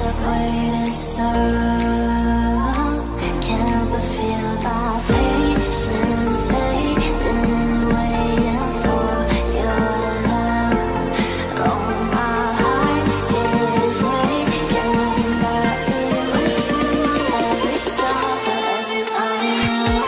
I've waited so can't but feel my patience fading, waiting for your love. Oh, my heart is aching, but it was you every star for everybody else.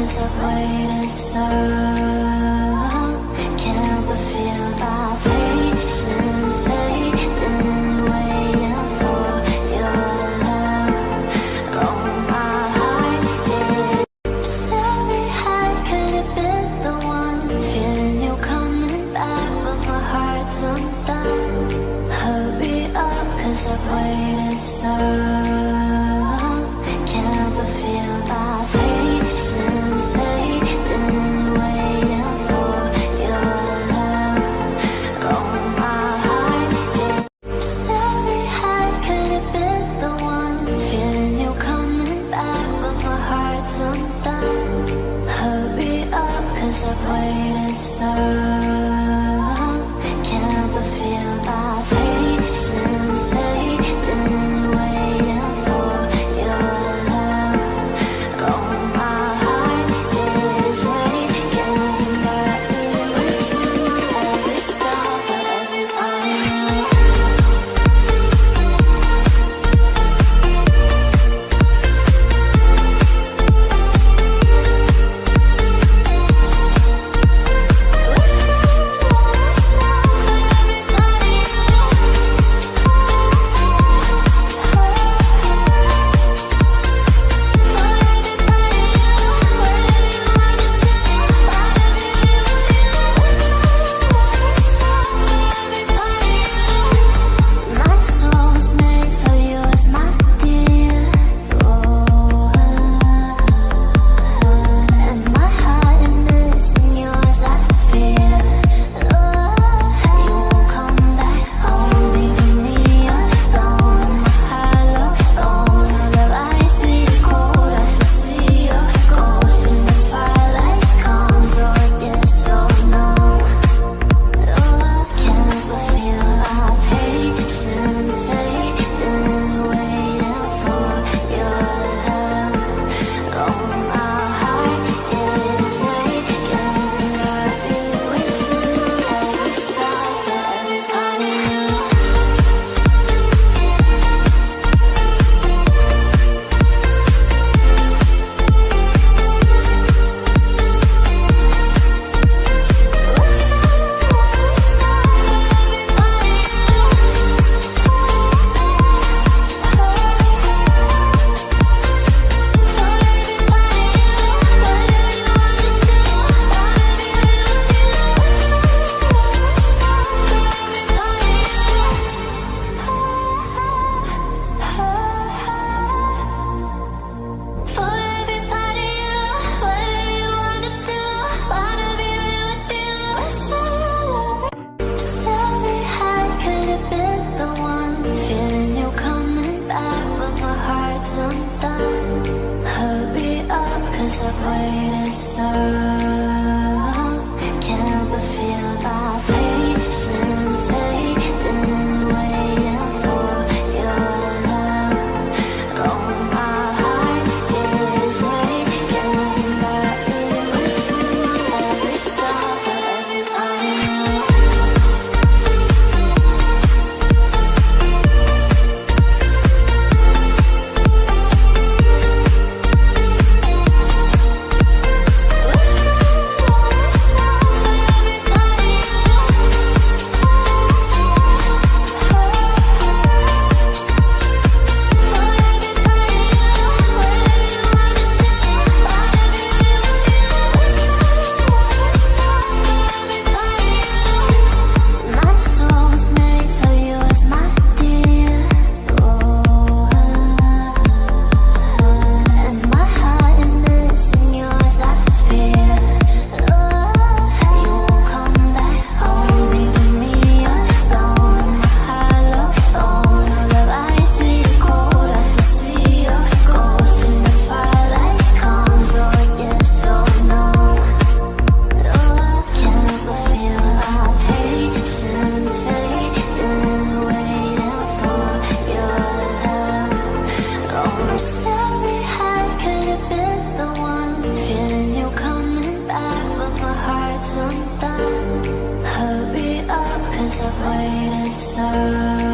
I've waited so can't but feel my patience fading, waiting for your love. Oh, my heart is tell me how could it been the one, feeling you coming back but my heart's undone. Hurry up 'cause I've waited so can't but feel my patience fading, waiting for your love. Oh, my heart tell me how could it been the one, feeling you coming back but my heart's undone. Hurry up 'cause I've waited so can't but feel my patience fading, waiting for your love. Oh, my heart is aching, but it was you every star for everybody else. Wish waited so